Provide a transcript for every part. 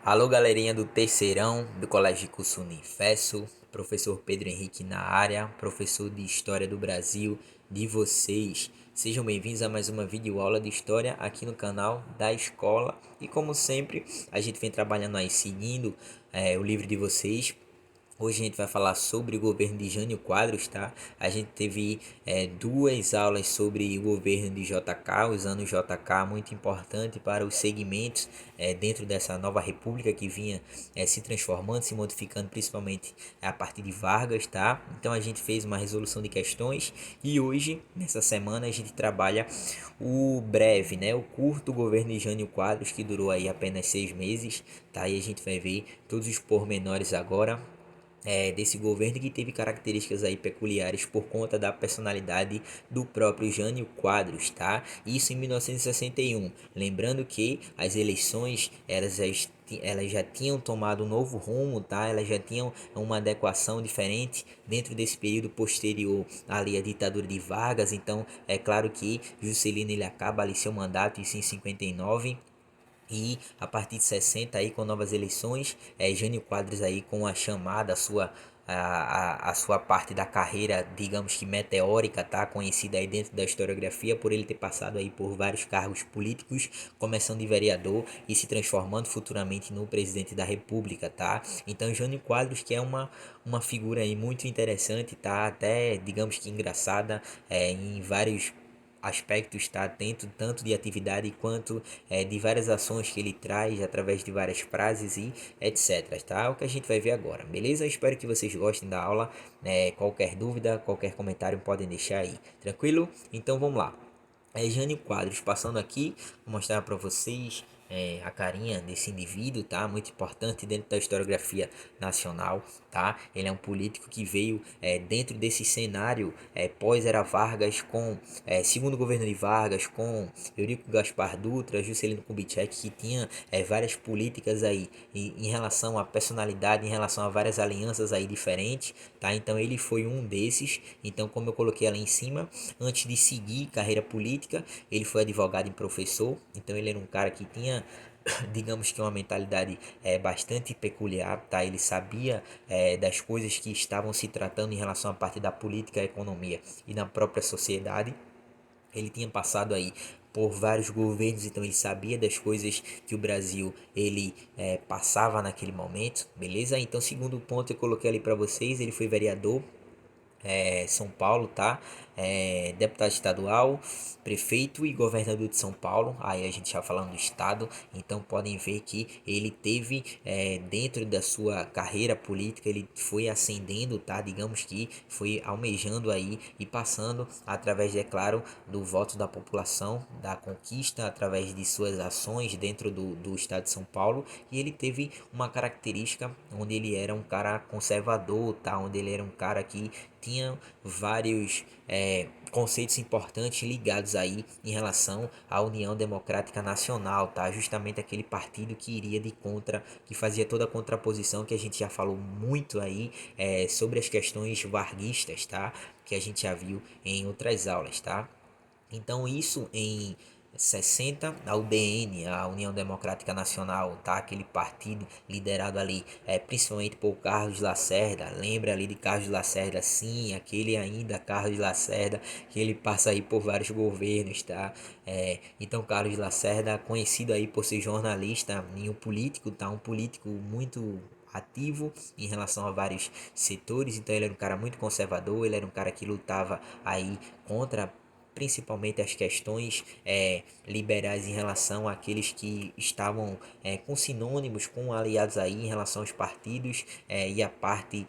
Alô, galerinha do terceirão do Colégio de Curso Unifesso, professor Pedro Henrique na área, professor de História do Brasil de vocês. Sejam bem-vindos a mais uma videoaula de História aqui no canal da escola. E como sempre, a gente vem trabalhando aí, seguindo o livro de vocês. Hoje a gente vai falar sobre o governo de Jânio Quadros, tá? A gente teve duas aulas sobre o governo de JK, usando o JK muito importante para os segmentos dentro dessa nova república que vinha se transformando, se modificando, principalmente a partir de Vargas, tá? Então a gente fez uma resolução de questões e hoje, nessa semana, a gente trabalha o breve, né? O curto governo de Jânio Quadros, que durou aí apenas 6 meses, tá? E a gente vai ver todos os pormenores agora desse governo que teve características aí peculiares por conta da personalidade do próprio Jânio Quadros, tá? Isso em 1961. Lembrando que as eleições elas já tinham tomado um novo rumo, tá? Elas já tinham uma adequação diferente dentro desse período posterior ali à ditadura de Vargas. Então, é claro que Juscelino ele acaba ali seu mandato, isso em 59. E a partir de 60 aí com novas eleições, Jânio Quadros aí com a chamada, a sua parte da carreira, digamos que meteórica, tá? Conhecida aí dentro da historiografia por ele ter passado aí por vários cargos políticos, começando de vereador e se transformando futuramente no presidente da República, tá? Então Jânio Quadros que é uma figura aí muito interessante, tá? Até digamos que engraçada em vários aspectos, tá atento tanto de atividade quanto de várias ações que ele traz através de várias frases e etc, tá? O que a gente vai ver agora, beleza? Espero que vocês gostem da aula, qualquer dúvida, qualquer comentário podem deixar aí, tranquilo? Então vamos lá. Jânio Quadros, passando aqui, vou mostrar para vocês a carinha desse indivíduo, tá? Muito importante dentro da historiografia nacional, tá? Ele é um político que veio dentro desse cenário pós-era Vargas, com segundo governo de Vargas, com Eurico Gaspar Dutra, Juscelino Kubitschek, que tinha várias políticas aí em relação à personalidade, em relação a várias alianças aí diferentes, tá? Então ele foi um desses. Então, como eu coloquei ali em cima, antes de seguir carreira política, ele foi advogado e professor. Então ele era um cara que tinha digamos que uma mentalidade bastante peculiar, tá? Ele sabia das coisas que estavam se tratando em relação à parte da política, a economia e na própria sociedade. Ele tinha passado aí por vários governos, então ele sabia das coisas que o Brasil ele passava naquele momento, beleza? Então, segundo ponto eu coloquei ali para vocês, ele foi vereador São Paulo, tá? Deputado estadual, prefeito e governador de São Paulo. Aí a gente já falando do estado, então podem ver que ele teve dentro da sua carreira política, ele foi ascendendo, tá? Digamos que foi almejando aí e passando através, é claro, do voto da população, da conquista, através de suas ações dentro do estado de São Paulo. E ele teve uma característica onde ele era um cara conservador, tá? Onde ele era um cara que tinha vários conceitos importantes ligados aí em relação à União Democrática Nacional, tá? Justamente aquele partido que iria de contra, que fazia toda a contraposição que a gente já falou muito aí sobre as questões varguistas, tá? Que a gente já viu em outras aulas, tá? Então isso em 60, a UDN, a União Democrática Nacional, tá? Aquele partido liderado ali, principalmente por Carlos Lacerda. Lembra ali de Carlos Lacerda? Sim, aquele ainda Carlos Lacerda, que ele passa aí por vários governos, tá? Então Carlos Lacerda, conhecido aí por ser jornalista e um político, tá? Um político muito ativo em relação a vários setores. Então ele era um cara muito conservador, ele era um cara que lutava aí contra principalmente as questões liberais em relação àqueles que estavam com sinônimos, com aliados aí em relação aos partidos e a parte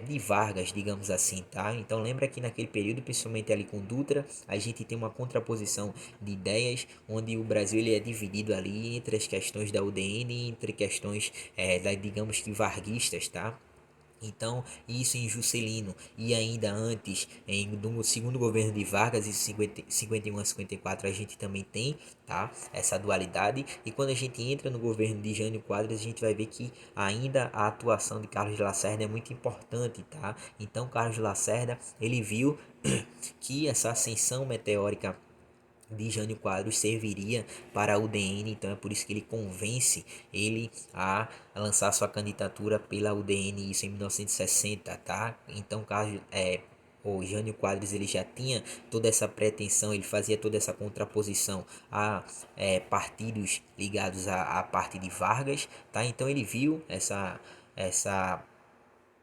de Vargas, digamos assim, tá? Então lembra que naquele período, principalmente ali com Dutra, a gente tem uma contraposição de ideias, onde o Brasil ele é dividido ali entre as questões da UDN e entre questões digamos que varguistas, tá? Então, isso em Juscelino e ainda antes, no segundo governo de Vargas, em 51 a 54, a gente também tem, tá? Essa dualidade. E quando a gente entra no governo de Jânio Quadros, a gente vai ver que ainda a atuação de Carlos Lacerda é muito importante, tá? Então, Carlos Lacerda, ele viu que essa ascensão meteórica de Jânio Quadros serviria para a UDN, então é por isso que ele convence ele a lançar sua candidatura pela UDN, isso em 1960, tá? Então, o Jânio Quadros ele já tinha toda essa pretensão, ele fazia toda essa contraposição a partidos ligados à parte de Vargas, tá? Então ele viu essa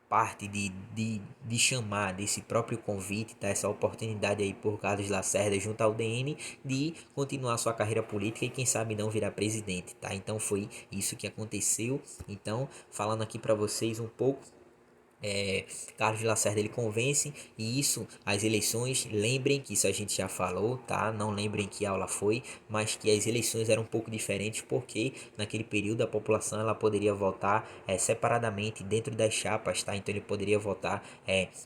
parte de chamar desse próprio convite, tá? Essa oportunidade aí por Carlos Lacerda junto ao DN de continuar sua carreira política e quem sabe não virar presidente, tá? Então foi isso que aconteceu. Então, falando aqui para vocês um pouco, Carlos Lacerda ele convence e isso, as eleições, lembrem que isso a gente já falou, tá? Não lembrem que aula foi, mas que as eleições eram um pouco diferentes porque naquele período a população ela poderia votar separadamente dentro das chapas, tá? Então ele poderia votar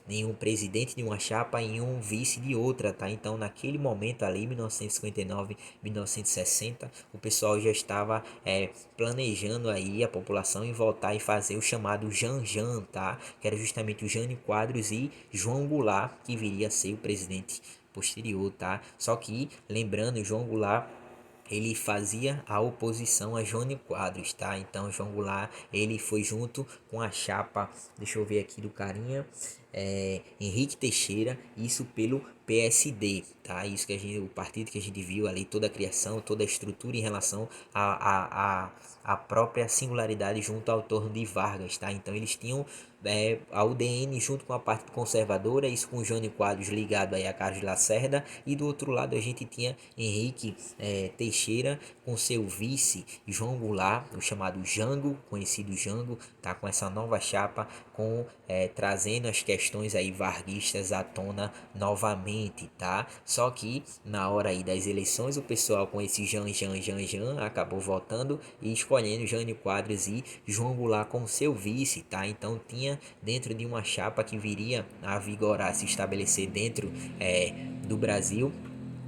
em um presidente de uma chapa e um vice de outra, tá? Então naquele momento ali, 1959, 1960, o pessoal já estava planejando aí a população em votar e fazer o chamado Janjan, tá? Que era justamente o Jânio Quadros e João Goulart, que viria a ser o presidente posterior, tá? Só que, lembrando, João Goulart ele fazia a oposição a Jânio Quadros, tá? Então João Goulart ele foi junto com a chapa, deixa eu ver aqui do carinha, Henrique Teixeira, isso pelo PSD, tá? Isso que o partido que a gente viu ali, toda a criação, toda a estrutura em relação a própria singularidade junto ao torno de Vargas, tá? Então eles tinham a UDN junto com a parte conservadora, isso com Jânio Quadros ligado aí a Carlos Lacerda, e do outro lado a gente tinha Henrique Teixeira com seu vice João Goulart, o chamado Jango, conhecido Jango, tá? Com essa nova chapa, trazendo as questões aí varguistas à tona novamente, tá? Só que na hora aí das eleições o pessoal com esse Jan acabou votando e escolhendo Jânio Quadros e João Goulart como seu vice, tá? Então tinha dentro de uma chapa que viria a vigorar, se estabelecer dentro do Brasil,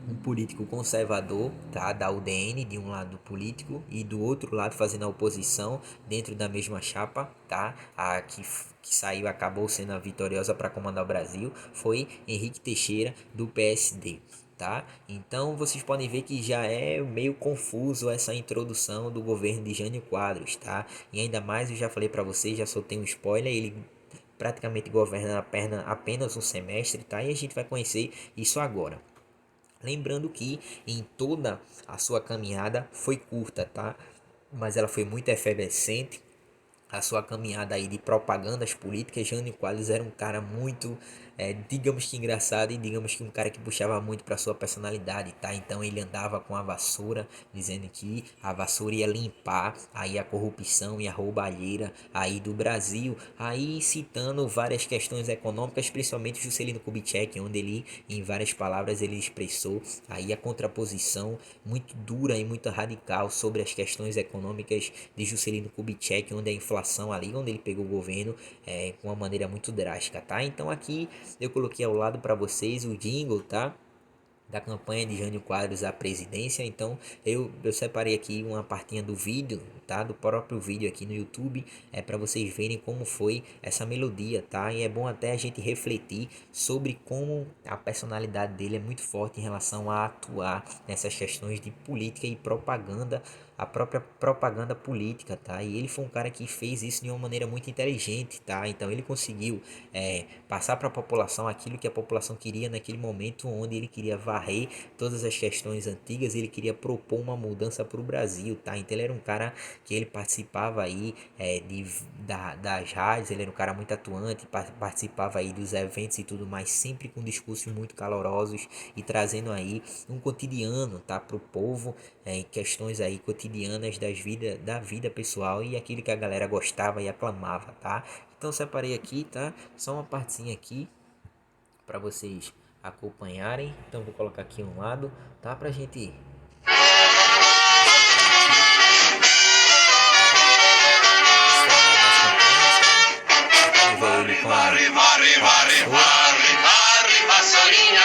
um político conservador, tá, da UDN de um lado político e do outro lado fazendo a oposição dentro da mesma chapa, tá? A que saiu acabou sendo a vitoriosa para comandar o Brasil foi Henrique Teixeira do PSD. Tá? Então vocês podem ver que já é meio confuso essa introdução do governo de Jânio Quadros, tá? E ainda mais eu já falei para vocês, já soltei um spoiler, ele praticamente governa apenas um semestre, tá? E a gente vai conhecer isso agora. Lembrando que em toda a sua caminhada foi curta, tá? Mas ela foi muito efervescente. A sua caminhada aí de propagandas políticas, Jânio Quadros era um cara muito, digamos que engraçado e digamos que um cara que puxava muito para sua personalidade, tá? Então ele andava com a vassoura, dizendo que a vassoura ia limpar aí a corrupção e a roubalheira aí do Brasil, aí citando várias questões econômicas, principalmente Juscelino Kubitschek, onde ele, em várias palavras, ele expressou aí a contraposição muito dura e muito radical sobre as questões econômicas de Juscelino Kubitschek, onde a inflação ali, onde ele pegou o governo com uma maneira muito drástica, tá? Então aqui eu coloquei ao lado para vocês o jingle, tá? Da campanha de Jânio Quadros à presidência. Então eu separei aqui uma partinha do vídeo, tá? Do próprio vídeo aqui no YouTube, para vocês verem como foi essa melodia, tá? E é bom até a gente refletir sobre como a personalidade dele é muito forte em relação a atuar nessas questões de política e propaganda, a própria propaganda política, tá? E ele foi um cara que fez isso de uma maneira muito inteligente, tá? Então ele conseguiu passar para a população aquilo que a população queria naquele momento, onde ele queria varrer todas as questões antigas, ele queria propor uma mudança para o Brasil, tá? Então ele era um cara que ele participava aí das rádios, ele era um cara muito atuante, participava aí dos eventos e tudo mais, sempre com discursos muito calorosos e trazendo aí um cotidiano, tá? Para o povo, questões aí cotidianas da vida pessoal e aquilo que a galera gostava e aclamava, tá? Então separei aqui, tá? Só uma partezinha aqui para vocês acompanharem. Então vou colocar aqui um lado, tá? Pra gente ver ele com a vassourinha.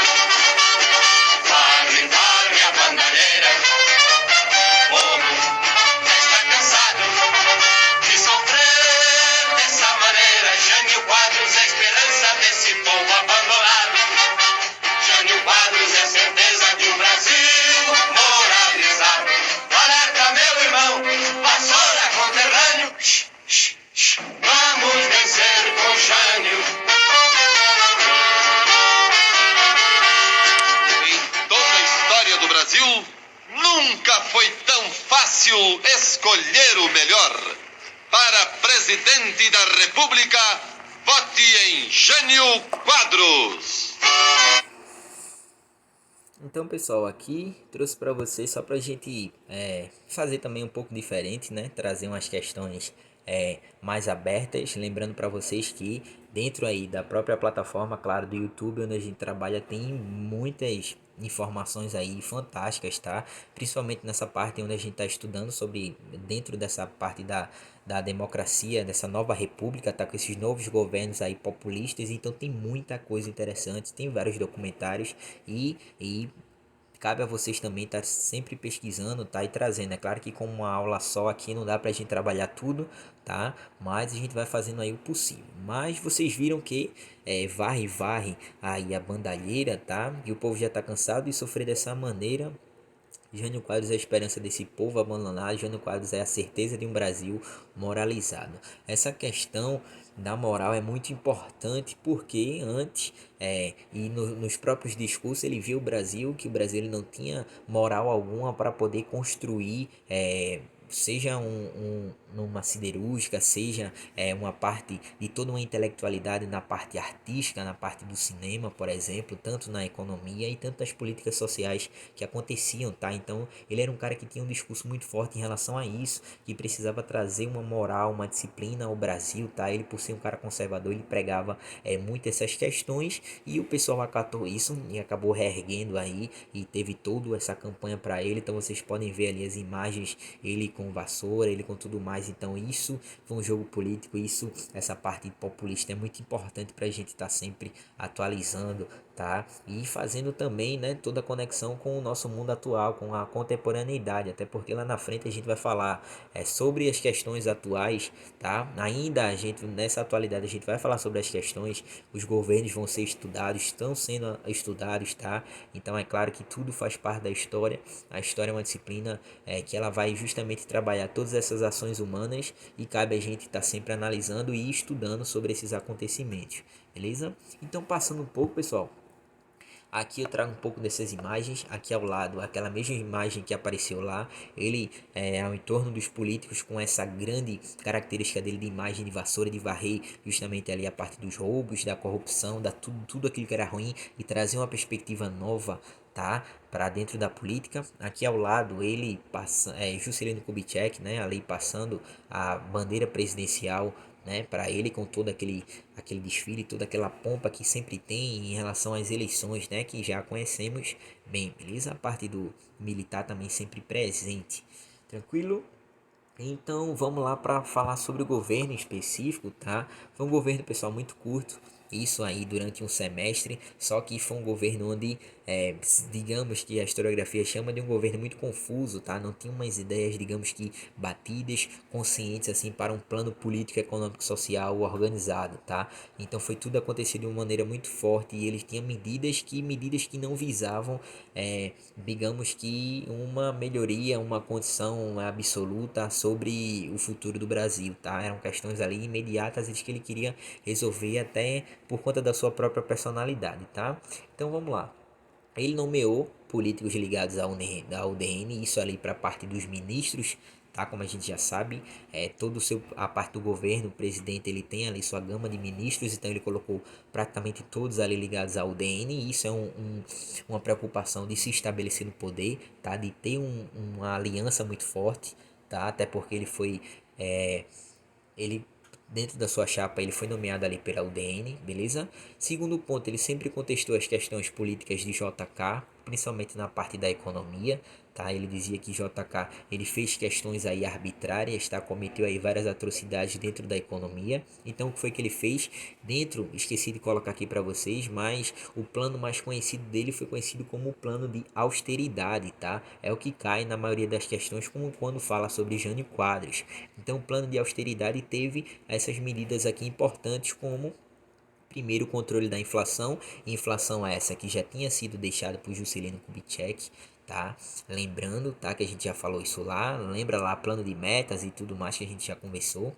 Jânio Quadros é a esperança desse povo abandonado. Jânio Quadros é a certeza de um Brasil Vamos vencer com Jânio. Em toda a história do Brasil, nunca foi tão fácil escolher o melhor. Para presidente da República, vote em Jânio Quadros. Então, pessoal, aqui trouxe para vocês só para a gente fazer também um pouco diferente, né? Trazer umas questões mais abertas. Lembrando para vocês que dentro aí da própria plataforma, claro, do YouTube, onde a gente trabalha, tem muitas informações aí fantásticas, tá? Principalmente nessa parte onde a gente está estudando sobre, dentro dessa parte da democracia, dessa nova república, tá? Com esses novos governos aí populistas, então tem muita coisa interessante, tem vários documentários e cabe a vocês também estar sempre pesquisando, tá? E trazendo. É claro que com uma aula só aqui não dá pra gente trabalhar tudo, tá? Mas a gente vai fazendo aí o possível. Mas vocês viram que varre aí a bandalheira, tá? E o povo já tá cansado de sofrer dessa maneira. Jânio Quadros é a esperança desse povo abandonado. Jânio Quadros é a certeza de um Brasil moralizado. Essa questão da moral é muito importante porque antes nos próprios discursos ele viu o Brasil que o Brasil ele não tinha moral alguma para poder construir seja numa siderúrgica, seja uma parte de toda uma intelectualidade na parte artística, na parte do cinema, por exemplo, tanto na economia e tanto das políticas sociais que aconteciam, tá? Então, ele era um cara que tinha um discurso muito forte em relação a isso, que precisava trazer uma moral, uma disciplina ao Brasil, tá? Ele, por ser um cara conservador, ele pregava muito essas questões e o pessoal acatou isso e acabou reerguendo aí e teve toda essa campanha para ele. Então, vocês podem ver ali as imagens, ele com vassoura, ele com tudo mais. Então isso foi um jogo político, essa parte populista é muito importante para a gente estar sempre atualizando, tá? E fazendo também, né, toda a conexão com o nosso mundo atual, com a contemporaneidade, até porque lá na frente a gente vai falar sobre as questões atuais, tá? Ainda a gente, nessa atualidade, a gente vai falar sobre as questões, os governos vão ser estudados, estão sendo estudados, tá? Então é claro que tudo faz parte da história, a história é uma disciplina que ela vai justamente trabalhar todas essas ações humanas e cabe a gente estar sempre analisando e estudando sobre esses acontecimentos, beleza? Então passando um pouco, pessoal, aqui eu trago um pouco dessas imagens, aqui ao lado, aquela mesma imagem que apareceu lá, ele ao entorno dos políticos com essa grande característica dele de imagem de vassoura, de varrer justamente ali a parte dos roubos, da corrupção, da tudo aquilo que era ruim e trazer uma perspectiva nova, tá? Para dentro da política. Aqui ao lado ele passa, Juscelino Kubitschek, né? Ali passando a bandeira presidencial, né, para ele com todo aquele desfile, toda aquela pompa que sempre tem em relação às eleições, né, que já conhecemos bem, beleza? A parte do militar também sempre presente, tranquilo? Então vamos lá para falar sobre o governo específico, tá? Foi um governo, pessoal, muito curto, isso aí durante um semestre, só que foi um governo onde, digamos que a historiografia chama de um governo muito confuso, tá? Não tinha umas ideias, digamos que batidas, conscientes assim para um plano político, econômico, social organizado, tá? Então foi tudo acontecido de uma maneira muito forte e eles tinham medidas que não visavam, digamos que uma melhoria, uma condição absoluta sobre o futuro do Brasil, tá? Eram questões ali imediatas que ele queria resolver até por conta da sua própria personalidade, tá? Então vamos lá. Ele nomeou políticos ligados à UDN, isso ali para a parte dos ministros, tá? Como a gente já sabe, a parte do governo, o presidente ele tem ali sua gama de ministros, então ele colocou praticamente todos ali ligados à UDN, e isso é uma preocupação de se estabelecer no poder, tá? De ter uma aliança muito forte, tá? Até porque ele dentro da sua chapa ele foi nomeado ali pela UDN, beleza? Segundo ponto, ele sempre contestou as questões políticas de JK, principalmente na parte da economia, tá? Ele dizia que JK ele fez questões aí arbitrárias, tá? Cometeu aí várias atrocidades dentro da economia. Então o que foi que ele fez? Esqueci de colocar aqui para vocês, mas o plano mais conhecido dele foi conhecido como o plano de austeridade, tá? É o que cai na maioria das questões, como quando fala sobre Jânio Quadros. Então o plano de austeridade teve essas medidas aqui importantes, como primeiro o controle da inflação essa que já tinha sido deixada por Juscelino Kubitschek, tá? Lembrando, tá, que a gente já falou isso lá, lembra lá plano de metas e tudo mais que a gente já conversou.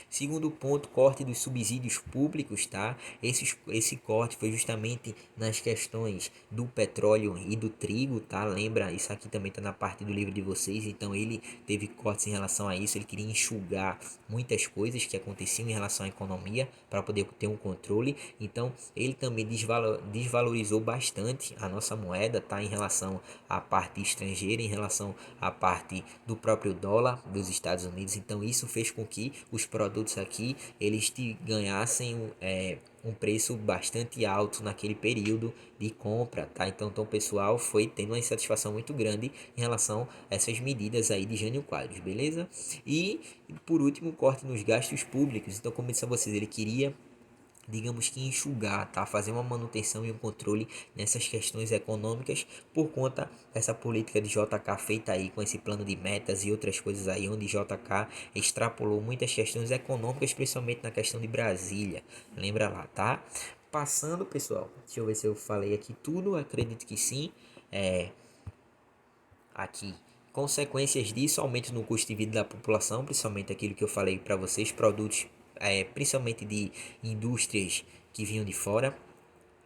Segundo ponto, corte dos subsídios públicos, tá? Esse corte foi justamente nas questões do petróleo e do trigo, tá? Lembra, isso aqui também está na parte do livro de vocês, então ele teve cortes em relação a isso, ele queria enxugar muitas coisas que aconteciam em relação à economia para poder ter um controle, então ele também desvalorizou bastante a nossa moeda, tá? Em relação à parte estrangeira, em relação à parte do próprio dólar dos Estados Unidos, então isso fez com que os produtos aqui eles ganhassem um preço bastante alto naquele período de compra, tá? Então o pessoal foi tendo uma insatisfação muito grande em relação a essas medidas aí de Jânio Quadros, beleza? E por último, corte nos gastos públicos. Então, como eu disse a vocês, ele queria, digamos que enxugar, tá? Fazer uma manutenção e um controle nessas questões econômicas por conta dessa política de JK feita aí com esse plano de metas e outras coisas aí, onde JK extrapolou muitas questões econômicas, principalmente na questão de Brasília. Lembra lá, tá? Passando, pessoal, deixa eu ver se eu falei aqui tudo, acredito que sim. Aqui, consequências disso, aumento no custo de vida da população, principalmente aquilo que eu falei para vocês, produtos, principalmente de indústrias que vinham de fora,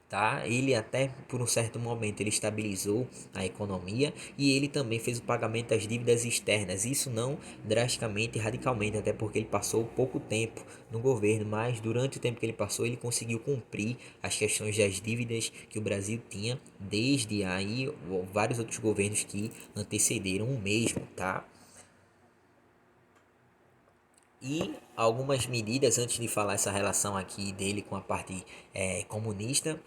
tá? Ele até por um certo momento ele estabilizou a economia e ele também fez o pagamento das dívidas externas. Isso não drasticamente, radicalmente, até porque ele passou pouco tempo no governo, mas durante o tempo que ele passou ele conseguiu cumprir as questões das dívidas que o Brasil tinha desde aí vários outros governos que antecederam o mesmo, tá? E algumas medidas, antes de falar essa relação aqui dele com a parte comunista,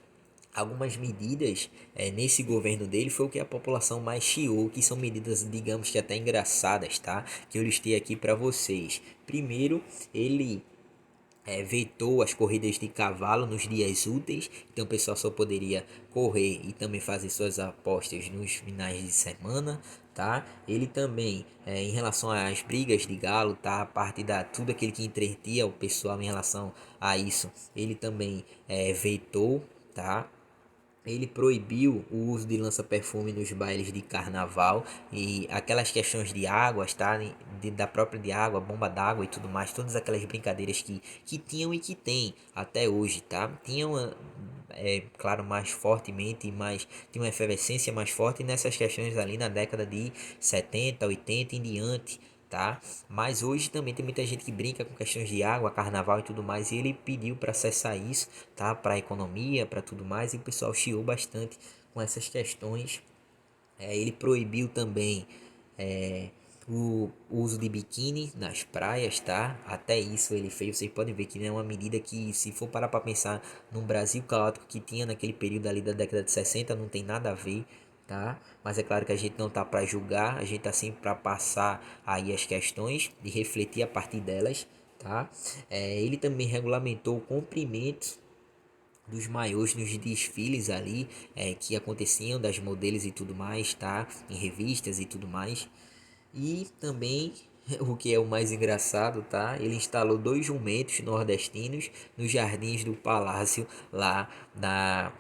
algumas medidas nesse governo dele foi o que a população mais chiou, que são medidas, digamos que até engraçadas, tá? Que eu listei aqui para vocês. Primeiro, ele vetou as corridas de cavalo nos dias úteis, então o pessoal só poderia correr e também fazer suas apostas nos finais de semana, tá? Ele também, em relação às brigas de galo, tá? A parte da tudo aquilo que entretia o pessoal em relação a isso, ele também vetou, tá? Ele proibiu o uso de lança-perfume nos bailes de carnaval e aquelas questões de águas, tá? Da própria de água, bomba d'água e tudo mais, todas aquelas brincadeiras que tinham e que tem até hoje, tá? Tinham, claro, mais fortemente, mas tinha uma efervescência mais forte nessas questões ali na década de 70, 80 em diante, tá? Mas hoje também tem muita gente que brinca com questões de água, carnaval e tudo mais, e ele pediu para cessar isso, tá? Para a economia, para tudo mais, e o pessoal chiou bastante com essas questões. Ele proibiu também o uso de biquíni nas praias, tá? Até isso ele fez. Vocês podem ver que é uma medida que, se for parar para pensar num Brasil caótico que tinha naquele período ali da década de 60, não tem nada a ver, tá? Mas é claro que a gente não tá para julgar, a gente tá sempre para passar aí as questões e refletir a partir delas, tá? Ele também regulamentou o comprimento dos maiôs nos desfiles ali que aconteciam das modelos e tudo mais, tá? Em revistas e tudo mais. E também, o que é o mais engraçado, tá? Ele instalou dois jumentos nordestinos nos jardins do palácio lá na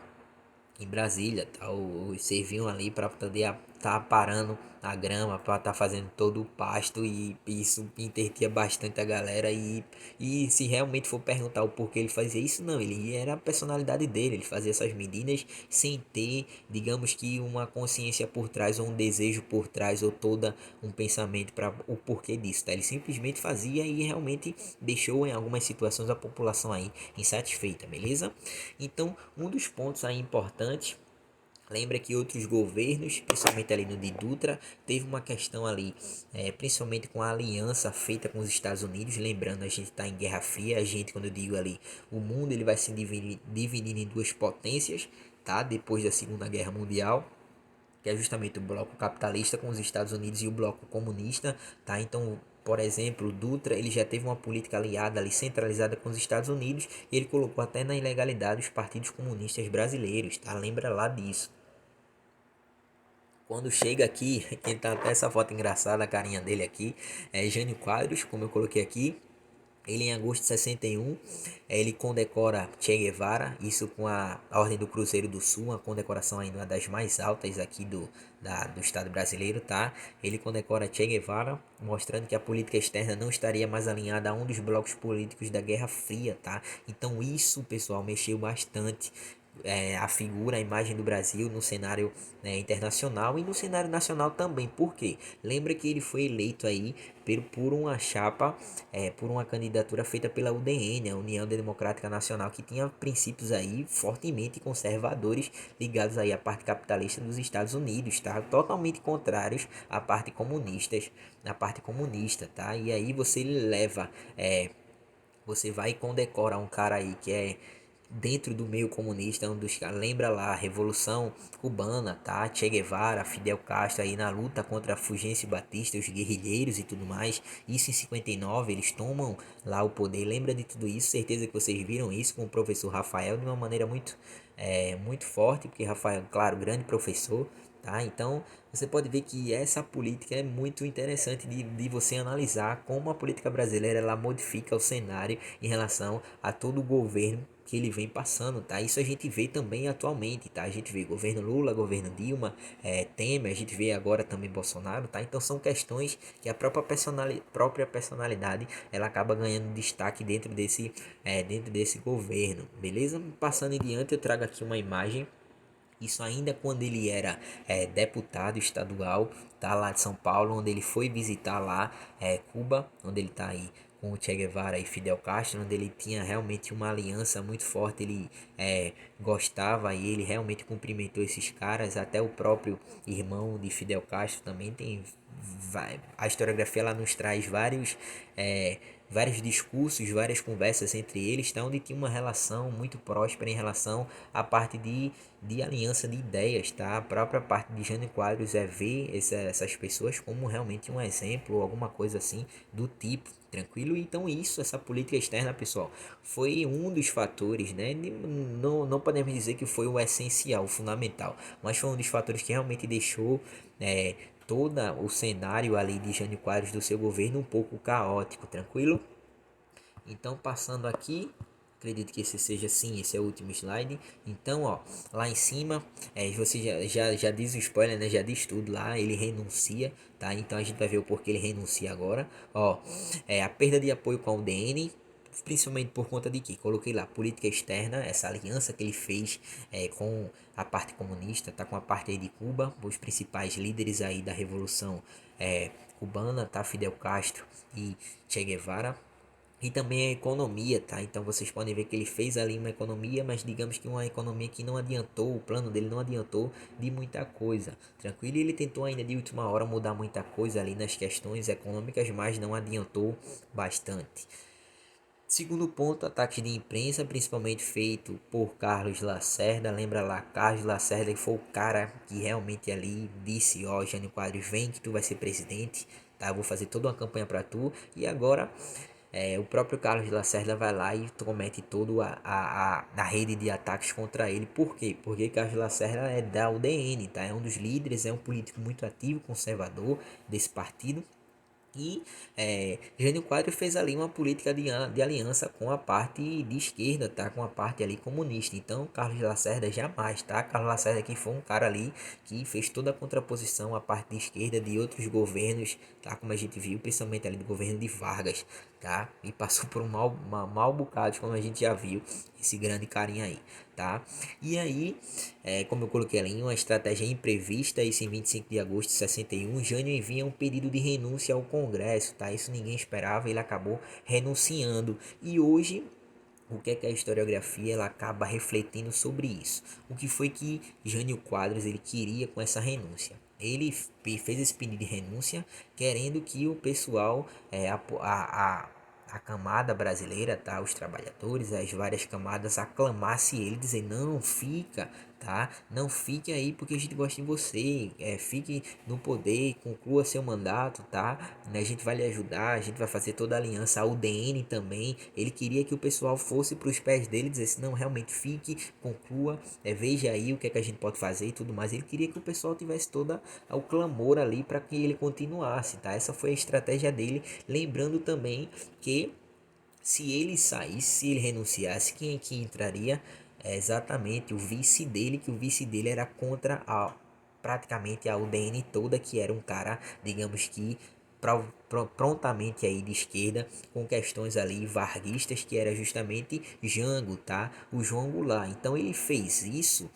em Brasília, tá? Os serviam ali para poder tá parando a grama, para estar fazendo todo o pasto, e isso intertia bastante a galera. E se realmente for perguntar o porquê ele fazia isso, não, ele era a personalidade dele, ele fazia essas medidas sem ter, digamos que uma consciência por trás, ou um desejo por trás, ou toda um pensamento para o porquê disso, tá? Ele simplesmente fazia e realmente deixou em algumas situações a população aí insatisfeita, beleza? Então, um dos pontos aí importantes, lembra que outros governos, principalmente ali no de Dutra, teve uma questão ali, principalmente com a aliança feita com os Estados Unidos. Lembrando, a gente está em Guerra Fria, a gente, quando eu digo ali, o mundo ele vai se dividir em duas potências, tá? Depois da Segunda Guerra Mundial, que é justamente o bloco capitalista com os Estados Unidos e o bloco comunista, tá? Então, por exemplo, o Dutra ele já teve uma política aliada ali centralizada com os Estados Unidos, e ele colocou até na ilegalidade os partidos comunistas brasileiros, tá? Lembra lá disso. Quando chega aqui, quem tá até essa foto engraçada, a carinha dele aqui, é Jânio Quadros, como eu coloquei aqui. Ele em agosto de 61, ele condecora Che Guevara, isso com a Ordem do Cruzeiro do Sul, uma condecoração ainda uma das mais altas aqui do Estado brasileiro, tá? Ele condecora Che Guevara, mostrando que a política externa não estaria mais alinhada a um dos blocos políticos da Guerra Fria, tá? Então isso, pessoal, mexeu bastante a figura, a imagem do Brasil no cenário internacional e no cenário nacional também. Por quê? Lembra que ele foi eleito aí por uma chapa, por uma candidatura feita pela UDN, a União Democrática Nacional, que tinha princípios aí fortemente conservadores ligados aí à parte capitalista dos Estados Unidos, tá? Totalmente contrários à parte comunista, tá? E aí você leva, você vai e condecora um cara aí que é dentro do meio comunista, um dos lembra lá a Revolução Cubana, tá? Che Guevara, Fidel Castro aí na luta contra Fulgêncio Batista, os guerrilheiros e tudo mais. Isso em 59, eles tomam lá o poder. Lembra de tudo isso? Certeza que vocês viram isso com o professor Rafael de uma maneira muito forte, porque Rafael, claro, grande professor, tá? Então você pode ver que essa política é muito interessante de você analisar como a política brasileira ela modifica o cenário em relação a todo o governo que ele vem passando, tá? Isso a gente vê também atualmente, tá? A gente vê governo Lula, governo Dilma, Temer, a gente vê agora também Bolsonaro, tá? Então são questões que a própria personalidade ela acaba ganhando destaque dentro desse governo, beleza? Passando em diante, eu trago aqui uma imagem. Isso ainda quando ele era deputado estadual, tá, lá de São Paulo, onde ele foi visitar lá Cuba, onde ele tá aí com o Che Guevara e Fidel Castro, onde ele tinha realmente uma aliança muito forte, ele gostava e ele realmente cumprimentou esses caras, até o próprio irmão de Fidel Castro também tem, a historiografia ela nos traz vários discursos, várias conversas entre eles, tá, onde tinha uma relação muito próspera em relação à parte de aliança de ideias, tá? A própria parte de Jânio Quadros ver essas pessoas como realmente um exemplo ou alguma coisa assim do tipo, tranquilo? Então isso, essa política externa, pessoal, foi um dos fatores, né? Não podemos dizer que foi o essencial, o fundamental, mas foi um dos fatores que realmente deixou todo o cenário ali de Jânio Quadros do seu governo um pouco caótico, tranquilo? Então passando aqui, acredito que esse seja sim, esse é o último slide. Então, ó, lá em cima, você já diz o spoiler, né? Já diz tudo lá, ele renuncia, tá? Então a gente vai ver o porquê ele renuncia agora. Ó, a perda de apoio com a UDN, principalmente por conta de que coloquei lá política externa, essa aliança que ele fez com a parte comunista, tá, com a parte aí de Cuba, os principais líderes aí da revolução cubana, tá, Fidel Castro e Che Guevara. E também a economia, tá? Então vocês podem ver que ele fez ali uma economia, mas digamos que uma economia que não adiantou, o plano dele não adiantou de muita coisa, tranquilo? E ele tentou ainda de última hora mudar muita coisa ali nas questões econômicas, mas não adiantou bastante. Segundo ponto, ataques de imprensa, principalmente feito por Carlos Lacerda. Lembra lá, Carlos Lacerda que foi o cara que realmente ali disse, ó, Jânio Quadros, vem que tu vai ser presidente, tá? Eu vou fazer toda uma campanha para tu. E agora o próprio Carlos Lacerda vai lá e comete toda a rede de ataques contra ele. Por quê? Porque Carlos Lacerda é da UDN, tá? É um dos líderes, é um político muito ativo, conservador desse partido. E Jânio Quadros fez ali uma política de aliança com a parte de esquerda, tá? Com a parte ali comunista. Então, Carlos Lacerda jamais, tá? Carlos Lacerda que foi um cara ali que fez toda a contraposição à parte de esquerda de outros governos, tá? Como a gente viu, principalmente ali do governo de Vargas, tá? E passou por um mal bocado, como a gente já viu, esse grande carinha aí, tá? E aí, como eu coloquei ali, uma estratégia imprevista, isso em 25 de agosto de 61, Jânio envia um pedido de renúncia ao Congresso, tá? Isso ninguém esperava, ele acabou renunciando. E hoje, o que é que a historiografia ela acaba refletindo sobre isso? O que foi que Jânio Quadros ele queria com essa renúncia? Ele fez esse pedido de renúncia querendo que o pessoal, a camada brasileira, tá? Os trabalhadores, as várias camadas aclamasse ele, dizer não, fica, tá? Não fique aí porque a gente gosta de você, fique no poder, conclua seu mandato, tá? A gente vai lhe ajudar, a gente vai fazer toda a aliança, a UDN também, ele queria que o pessoal fosse para os pés dele e dissesse, não, realmente fique, conclua, veja aí o que é que a gente pode fazer e tudo mais, ele queria que o pessoal tivesse toda o clamor ali para que ele continuasse, tá? Essa foi a estratégia dele, lembrando também que Se ele saísse, se ele renunciasse, quem é que entraria? É exatamente o vice dele, que o vice dele era contra a praticamente a UDN toda, que era um cara, digamos que prontamente aí de esquerda, com questões ali varguistas, que era justamente Jango, tá? O João Goulart. Então ele fez isso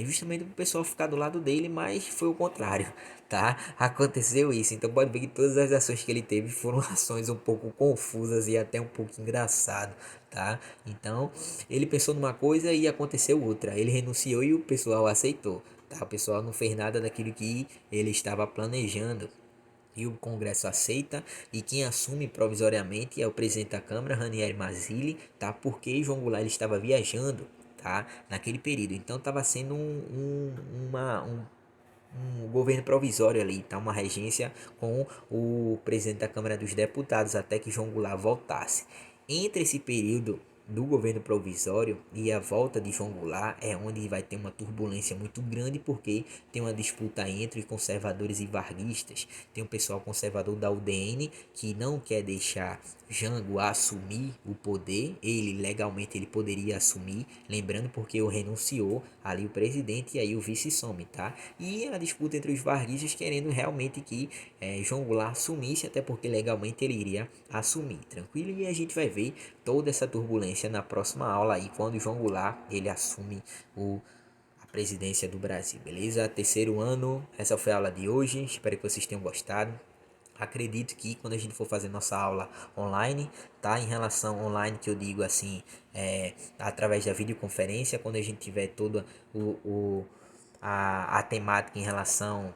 justamente para o pessoal ficar do lado dele, mas foi o contrário, tá? Aconteceu isso. Então pode ver que todas as ações que ele teve foram ações um pouco confusas e até um pouco engraçado, tá? Então ele pensou numa coisa e aconteceu outra. Ele renunciou e o pessoal aceitou. Tá? O pessoal não fez nada daquilo que ele estava planejando. E o Congresso aceita, e quem assume provisoriamente é o presidente da Câmara, Ranieri Mazzilli, tá? Porque João Goulart ele estava viajando, tá? Naquele período. Então estava sendo um governo provisório ali, tá? Uma regência com o presidente da Câmara dos Deputados até que João Goulart voltasse. Entre esse período do governo provisório e a volta de João Goulart é onde vai ter uma turbulência muito grande, porque tem uma disputa entre conservadores e varguistas. Tem um pessoal conservador da UDN que não quer deixar Jango assumir o poder. Ele legalmente ele poderia assumir, lembrando porque o renunciou ali o presidente e aí o vice some, tá? E a disputa entre os varguistas querendo realmente que João Goulart assumisse, até porque legalmente ele iria assumir, tranquilo? E a gente vai ver toda essa turbulência na próxima aula aí, quando João Goulart ele assume a presidência do Brasil, beleza? Terceiro ano, essa foi a aula de hoje, espero que vocês tenham gostado. Acredito que quando a gente for fazer nossa aula online, tá? Em relação online que eu digo assim, através da videoconferência, quando a gente tiver toda a temática em relação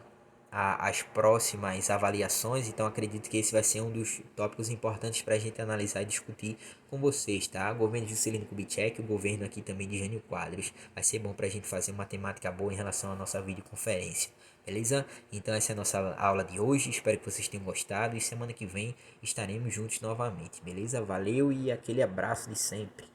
às próximas avaliações, então acredito que esse vai ser um dos tópicos importantes para a gente analisar e discutir com vocês, tá? O governo de Juscelino Kubitschek, o governo aqui também de Jânio Quadros, vai ser bom para a gente fazer uma temática boa em relação à nossa videoconferência. Beleza? Então essa é a nossa aula de hoje, espero que vocês tenham gostado e semana que vem estaremos juntos novamente, beleza? Valeu e aquele abraço de sempre.